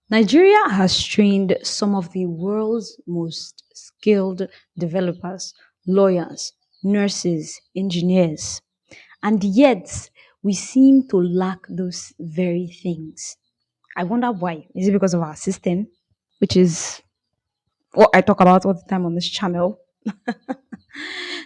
Nigeria has trained some of the world's most skilled developers, lawyers, nurses, engineers, and yet we seem to lack those very things. I wonder why. Is it because of our system, which is what I talk about all the time on this channel?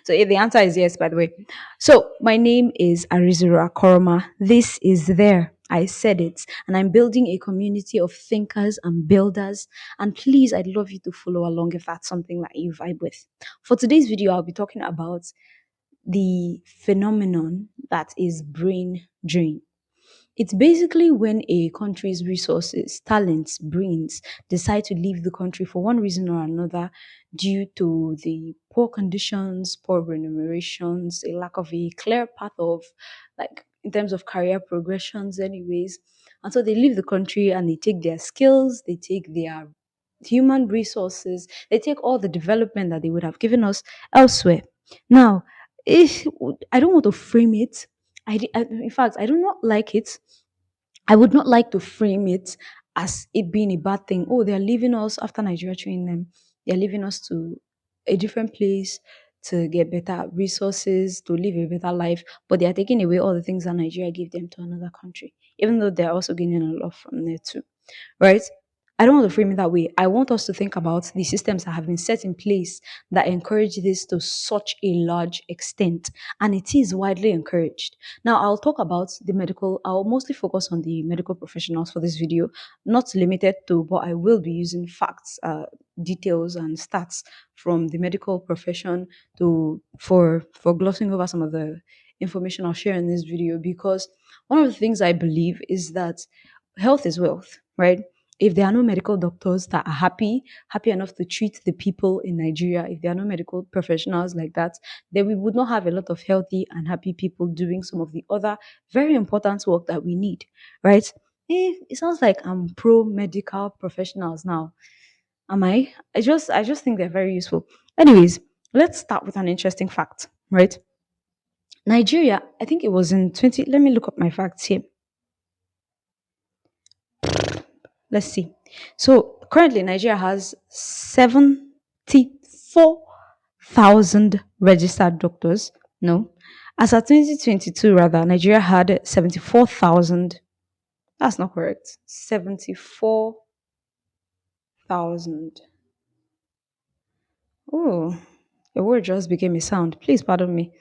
So the answer is yes, by the way. So my name is Arizura Koroma. This is there. I said it. And I'm building a community of thinkers and builders. And please, I'd love you to follow along if that's something that you vibe with. For today's video, I'll be talking about the phenomenon that is brain drain. It's basically when a country's resources, talents, brains decide to leave the country for one reason or another due to the poor conditions, poor remunerations, a lack of a clear path of, like, in terms of career progressions, anyways. And so they leave the country and they take their skills, they take their human resources, they take all the development that they would have given us elsewhere. Now, if I don't want to frame it, in fact, I do not like it. I would not like to frame it as it being a bad thing. Oh, they're leaving us after Nigeria training them. They're leaving us to a different place to get better resources, to live a better life, but they are taking away all the things that Nigeria gave them to another country, even though they're also gaining a lot from there too, right? I don't want to frame it that way. I want us to think about the systems that have been set in place that encourage this to such a large extent, and it is widely encouraged. Now, I'll talk about I'll mostly focus on the medical professionals for this video, not limited to, but I will be using facts, details, and stats from the medical profession for glossing over some of the information I'll share in this video, because one of the things I believe is that health is wealth, right? If there are no medical doctors that are happy enough to treat the people in Nigeria, if there are no medical professionals like that, then we would not have a lot of healthy and happy people doing some of the other very important work that we need, right? It sounds like I'm pro medical professionals now. Am I? I just think they're very useful. Anyways, let's start with an interesting fact, right? Nigeria, I think it was in 20, let me look up my facts here. Let's see. So currently, Nigeria has 74,000 registered doctors. No. As of 2022, rather, Nigeria had 74,000. That's not correct. 74,000. Oh, a word just became a sound. Please pardon me.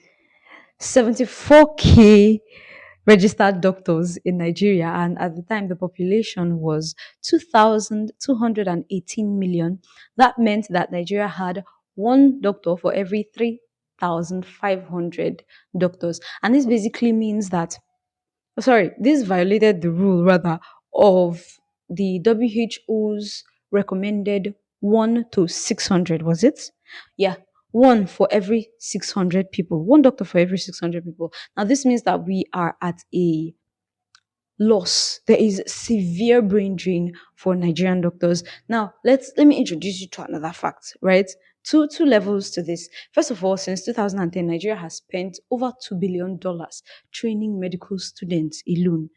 74K registered doctors in Nigeria, and at the time the population was 2,218 million. That meant that Nigeria had one doctor for every 3,500 doctors. And this basically means that, sorry, this violated the rule rather of the WHO's recommended 1 to 600, was it? Yeah, one for every 600 people, one doctor for every 600 people. Now, this means that we are at a loss. There is severe brain drain for Nigerian doctors. Now, let me introduce you to another fact, right? Two levels to this. First of all, since 2010, Nigeria has spent over $2 billion training medical students alone,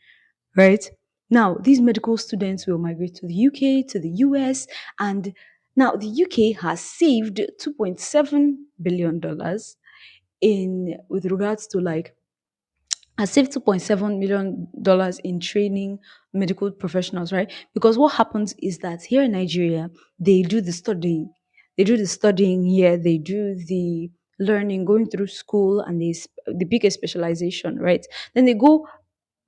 right? Now, these medical students will migrate to the UK, to the US, and now the UK has saved $2.7 billion in with regards to, like, has saved $2.7 million in training medical professionals, right? Because what happens is that here in Nigeria, they do the studying. They do the studying here, they do the learning, going through school, and the biggest specialization, right? Then they go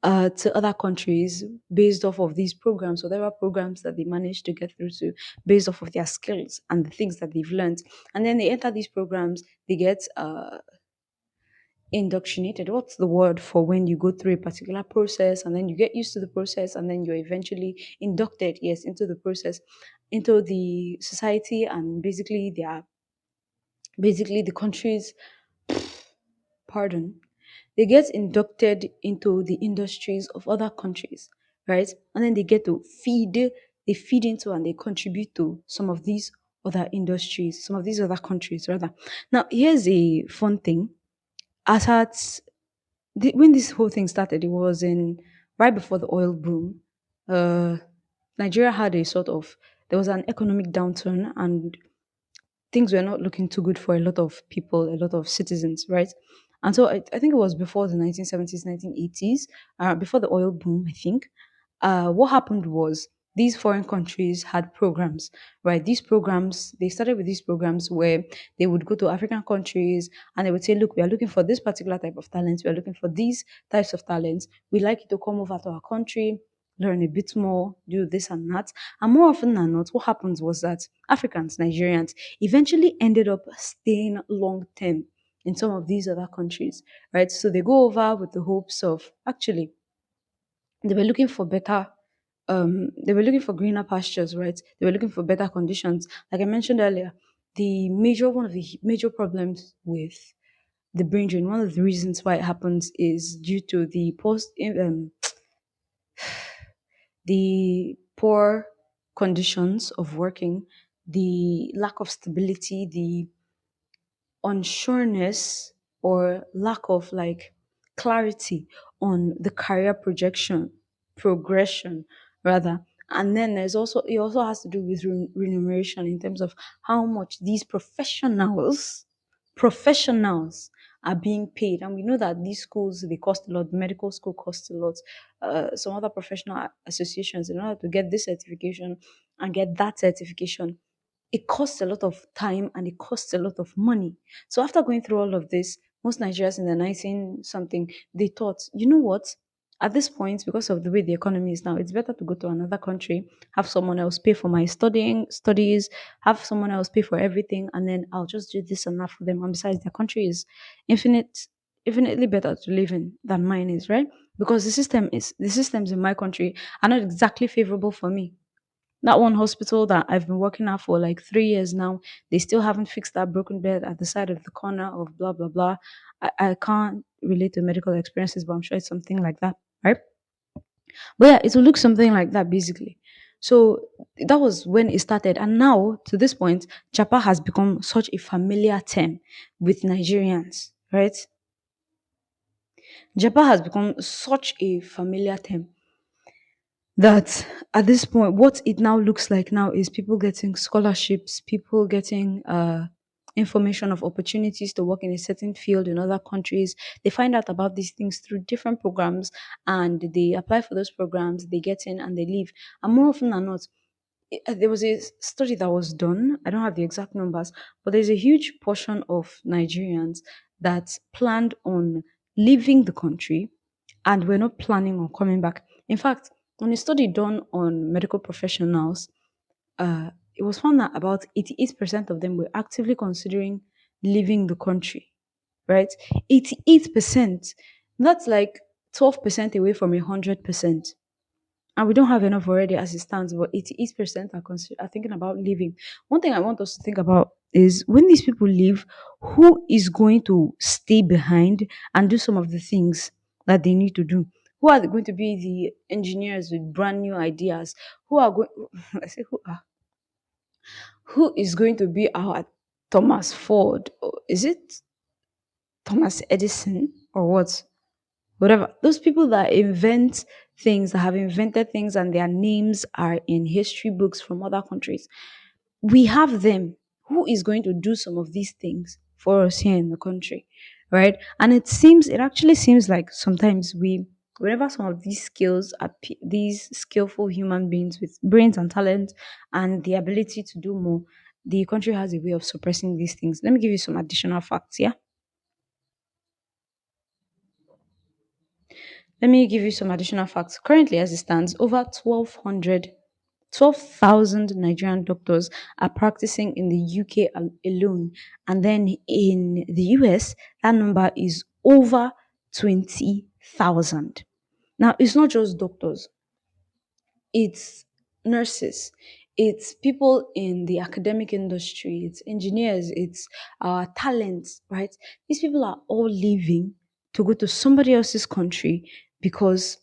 to other countries based off of these programs, whatever programs that they manage to get through to, based off of their skills and the things that they've learned. And then they enter these programs, they get indoctrinated. What's the word for when you go through a particular process and then you get used to the process and then you're eventually inducted, yes, into the process, into the society, and basically the country's, pardon, they get inducted into the industries of other countries, right? And then they feed into and they contribute to some of these other industries, some of these other countries, rather. Now, here's a fun thing. As at when this whole thing started, it was in right before the oil boom. Uh, Nigeria had a sort of, there was an economic downturn, and things were not looking too good for a lot of people, a lot of citizens, right? And so I think it was before the 1970s, 1980s, before the oil boom, I think. What happened was these foreign countries had programs, right? These programs, they started with these programs where they would go to African countries and they would say, look, we are looking for this particular type of talents. We are looking for these types of talents. We'd like you to come over to our country, learn a bit more, do this and that. And more often than not, what happens was that Africans, Nigerians, eventually ended up staying long term in some of these other countries, right? So they go over with the hopes of actually they were looking for better they were looking for greener pastures, right? They were looking for better conditions. Like I mentioned earlier, one of the major problems with the brain drain, one of the reasons why it happens is due to the poor conditions of working, the lack of stability, the unsureness or lack of like clarity on the career progression rather. And then there's also, it also has to do with remuneration in terms of how much these professionals are being paid. And we know that these schools, they cost a lot. Medical school costs a lot. Some other professional associations, in order to get this certification and get that certification, it costs a lot of time and it costs a lot of money. So after going through all of this, most Nigerians in the 19 something, they thought, you know what? At this point, because of the way the economy is now, it's better to go to another country, have someone else pay for my studies, have someone else pay for everything, and then I'll just do this and that for them. And besides, their country is infinitely better to live in than mine is, right? Because the systems in my country are not exactly favorable for me. That one hospital that I've been working at for like 3 years now, they still haven't fixed that broken bed at the side of the corner of blah blah blah. I can't relate to medical experiences, but I'm sure it's something like that, right? But yeah, it will look something like that basically. So that was when it started, and now to this point, Japa has become such a familiar term with Nigerians, right? Japa has become such a familiar term that at this point, what it now looks like now is people getting scholarships, people getting information of opportunities to work in a certain field in other countries. They find out about these things through different programs and they apply for those programs, they get in and they leave. And more often than not, there was a study that was done. I don't have the exact numbers, but there's a huge portion of Nigerians that planned on leaving the country and we're not planning on coming back. In fact, on a study done on medical professionals, it was found that about 88% of them were actively considering leaving the country, right? 88%. That's like 12% away from 100%. And we don't have enough already as it stands, but 88% are thinking about leaving. One thing I want us to think about is when these people leave, who is going to stay behind and do some of the things that they need to do? Who are going to be the engineers with brand new ideas? Who are going? I say who is going to be our Thomas Ford? Or is it Thomas Edison or what? Whatever. Those people that invent things, that have invented things, and their names are in history books from other countries. We have them. Who is going to do some of these things for us here in the country, right? And it actually seems like sometimes whenever some of these these skillful human beings with brains and talent and the ability to do more, the country has a way of suppressing these things. Let me give you some additional facts, yeah? Let me give you some additional facts. Currently, as it stands, over 12,000 Nigerian doctors are practicing in the UK alone. And then in the US, that number is over 20,000. Now, it's not just doctors, it's nurses, it's people in the academic industry, it's engineers, it's our talents, right? These people are all leaving to go to somebody else's country because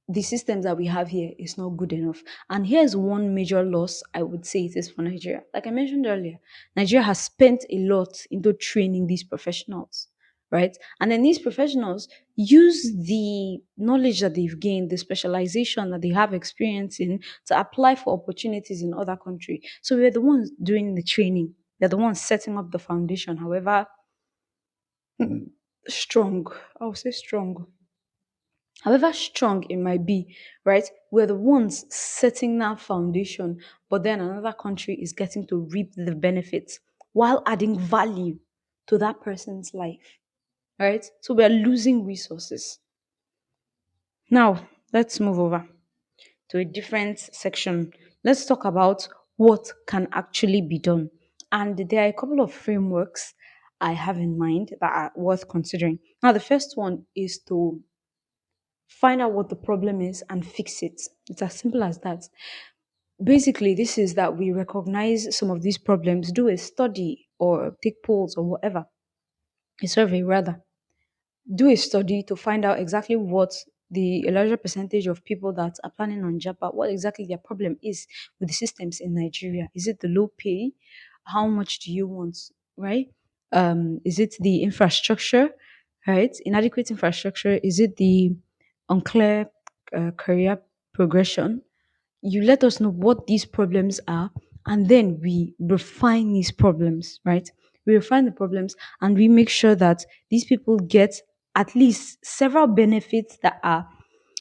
the systems that we have here is not good enough. And here's one major loss I would say it is for Nigeria. Like I mentioned earlier, Nigeria has spent a lot into training these professionals, right? And then these professionals use the knowledge that they've gained, the specialization that they have experience in, to apply for opportunities in other countries. So we're the ones doing the training. We're the ones setting up the foundation. However, strong, I would say strong. However strong it might be, right? We're the ones setting that foundation, but then another country is getting to reap the benefits while adding value to that person's life, right? So we're losing resources. Now, let's move over to a different section. Let's talk about what can actually be done. And there are a couple of frameworks I have in mind that are worth considering. Now, the first one is to find out what the problem is and fix it. It's as simple as that. Basically, this is that we recognize some of these problems, do a study or take polls or whatever, a survey rather. Do a study to find out exactly what the a larger percentage of people that are planning on JAPA, what exactly their problem is with the systems in Nigeria. Is it the low pay? How much do you want? Right? Is it the infrastructure? Right? Inadequate infrastructure? Is it the unclear career progression? You let us know what these problems are, and then we refine these problems, right? We refine the problems and we make sure that these people get at least several benefits that are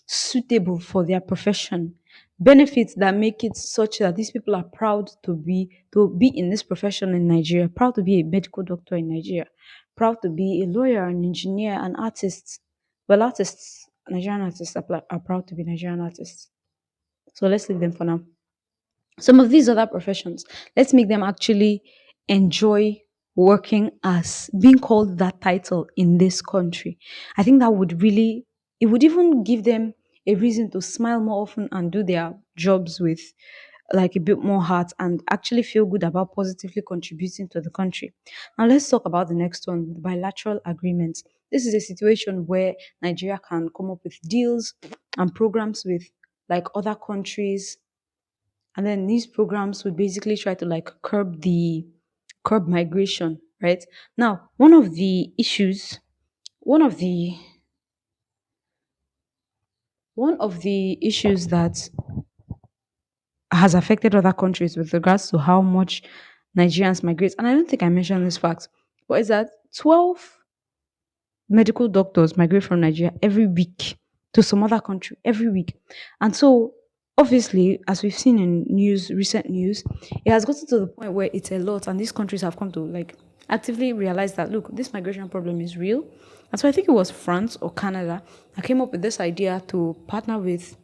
suitable for their profession, benefits that make it such that these people are proud to be in this profession in Nigeria, proud to be a medical doctor in Nigeria, proud to be a lawyer, an engineer, an artist. Well, artists, Nigerian artists are proud to be Nigerian artists, so let's leave them for now. Some of these other professions, let's make them actually enjoy working as being called that title in this country. I think that would really, it would even give them a reason to smile more often and do their jobs with like a bit more heart and actually feel good about positively contributing to the country. Now let's talk about the next one, the bilateral agreements. This is a situation where Nigeria can come up with deals and programs with like other countries, and then these programs would basically try to like curb migration, right? Now one of the issues that has affected other countries with regards to how much Nigerians migrate, and I don't think I mentioned this fact, but is that 12 medical doctors migrate from Nigeria every week to some other country every week. And so, obviously, as we've seen in recent news, it has gotten to the point where it's a lot, and these countries have come to like actively realize that look, this migration problem is real. And so, I think it was France or Canada that came up with this idea to partner with,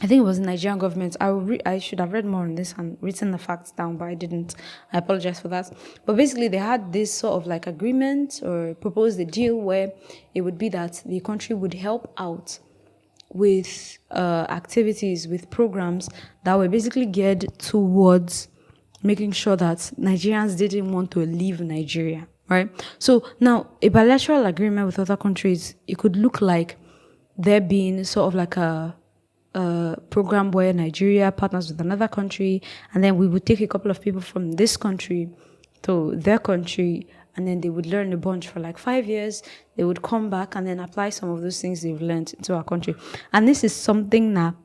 I think it was the Nigerian government. I should have read more on this and written the facts down, but I didn't. I apologize for that. But basically, they had this sort of like agreement or proposed a deal where it would be that the country would help out with activities, with programs that were basically geared towards making sure that Nigerians didn't want to leave Nigeria, right? So now, a bilateral agreement with other countries, it could look like there being sort of like a program where Nigeria partners with another country, and then we would take a couple of people from this country to their country, and then they would learn a bunch for like 5 years. They would come back and then apply some of those things they've learned into our country. And this is something that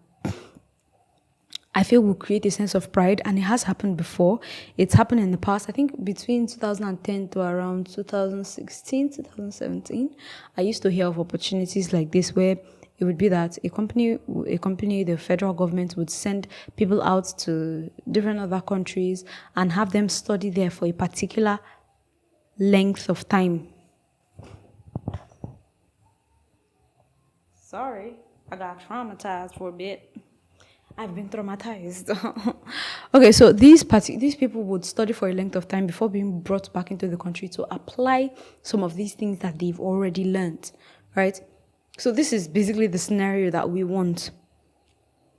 I feel will create a sense of pride, and it has happened before. It's happened in the past. I think between 2010 to around 2016, 2017, I used to hear of opportunities like this where it would be that a company, the federal government would send people out to different other countries and have them study there for a particular length of time. Sorry, I got traumatized for a bit. I've been traumatized. Okay, so these people would study for a length of time before being brought back into the country to apply some of these things that they've already learned, right? So this is basically the scenario that we want.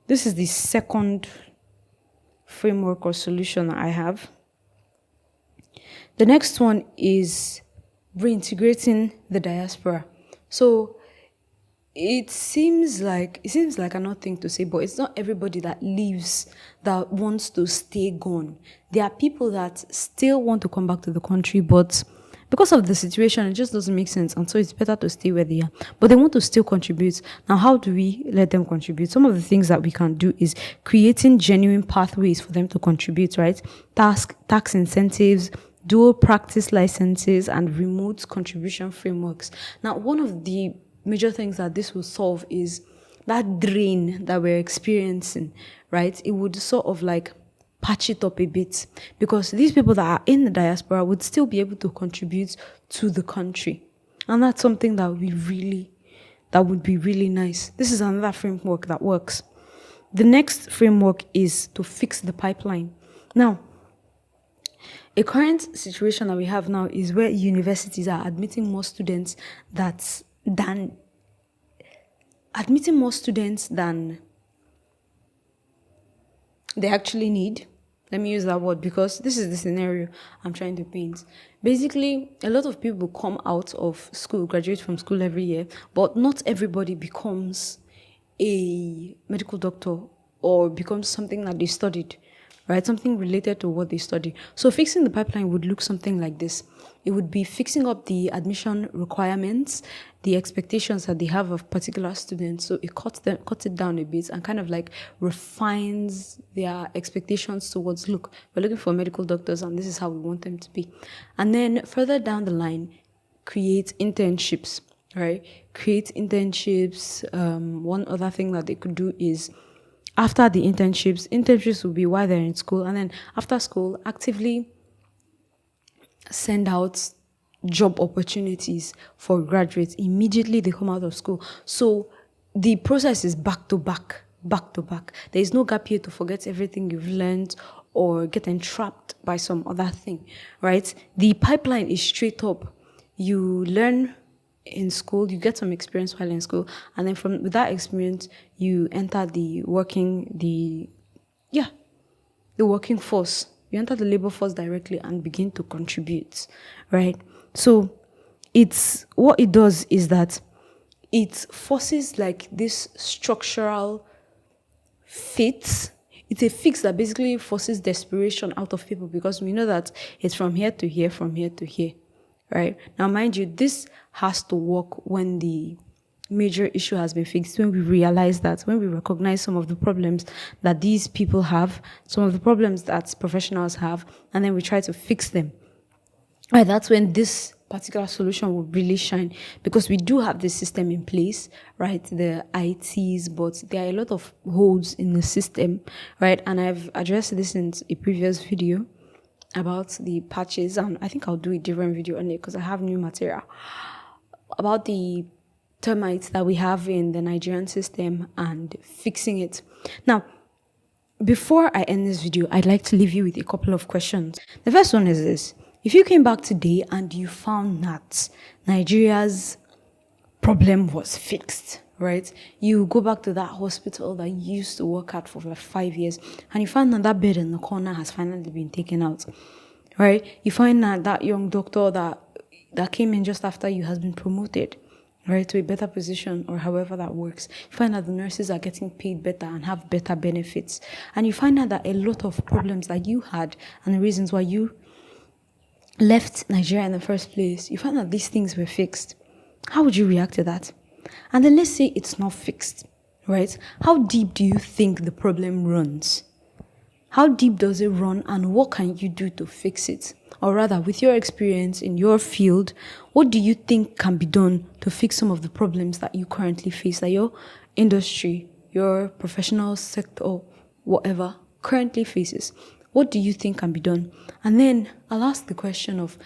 This is the second framework or solution that I have. The next one is reintegrating the diaspora. So it seems like an odd thing to say, but it's not everybody that leaves that wants to stay gone. There are people that still want to come back to the country, but because of the situation, it just doesn't make sense. And so it's better to stay where they are. But they want to still contribute. Now, how do we let them contribute? Some of the things that we can do is creating genuine pathways for them to contribute, right? Tax incentives, dual practice licenses, and remote contribution frameworks. Now, one of the major things that this will solve is that drain that we're experiencing, right? It would sort of like patch it up a bit, because these people that are in the diaspora would still be able to contribute to the country. And that's something that would be really nice. This is another framework that works. The next framework is to fix the pipeline. Now, a current situation that we have now is where universities are admitting more students than they actually need. Let me use that word because this is the scenario I'm trying to paint. Basically, a lot of people come out of school, graduate from school every year, but not everybody becomes a medical doctor or becomes something that they studied, right? Something related to what they study. So fixing the pipeline would look something like this. It would be fixing up the admission requirements, the expectations that they have of particular students. So it cuts it down a bit and kind of like refines their expectations towards, look, we're looking for medical doctors and this is how we want them to be. And then further down the line, create internships, right? Create internships. One other thing that they could do is after the internships will be while they're in school. And then after school, actively send out job opportunities for graduates immediately they come out of school. So the process is back to back. There is no gap here to forget everything you've learned or get entrapped by some other thing, right? The pipeline is straight up. You learn in school, you get some experience while in school, and then with that experience, you enter the working force. You enter the labor force directly and begin to contribute, right? So what it does is that it forces like this structural fix. It's a fix that basically forces desperation out of people because we know that it's from here to here, from here to here, right? Now, mind you, this has to work when the major issue has been fixed, when we realize that, when we recognize some of the problems that these people have, some of the problems that professionals have, and then we try to fix them. Right, that's when this particular solution will really shine, because we do have this system in place, right? The ITs, but there are a lot of holes in the system, right? And I've addressed this in a previous video about the patches, and I think I'll do a different video on it because I have new material about the termites that we have in the Nigerian system and fixing it. Now, before I end this video, I'd like to leave you with a couple of questions. The first one is this. If you came back today and you found that Nigeria's problem was fixed, right? You go back to that hospital that you used to work at for like 5 years, and you find that bed in the corner has finally been taken out, right? You find that young doctor that came in just after you has been promoted, right, to a better position, or however that works. You find that the nurses are getting paid better and have better benefits. And you find out that a lot of problems that you had and the reasons why you left Nigeria in the first place, you find that these things were fixed. How would you react to that? And then let's say it's not fixed, right? How deep do you think the problem runs? How deep does it run, and what can you do to fix it? Or rather, with your experience in your field, what do you think can be done to fix some of the problems that you currently face, that your industry, your professional sector, whatever, currently faces? What do you think can be done? And then I'll ask the question of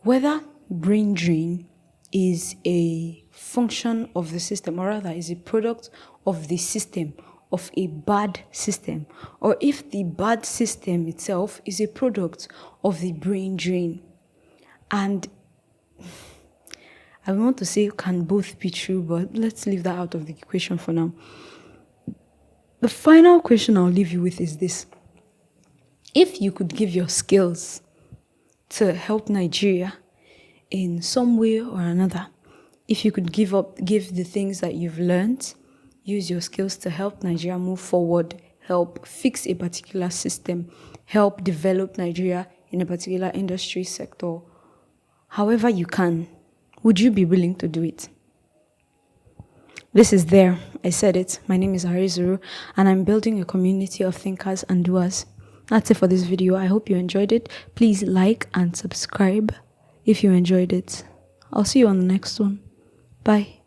whether brain drain is a function of the system, or rather is a product of the system, of a bad system, or if the bad system itself is a product of the brain drain. And I want to say can both be true, but let's leave that out of the equation for now. The final question I'll leave you with is this. If you could give your skills to help Nigeria in some way or another, if you could give the things that you've learned, use your skills to help Nigeria move forward, help fix a particular system, help develop Nigeria in a particular industry sector, however you can, would you be willing to do it? This is there. I said it. My name is Arizuru, and I'm building a community of thinkers and doers. That's it for this video. I hope you enjoyed it. Please like and subscribe if you enjoyed it. I'll see you on the next one. Bye.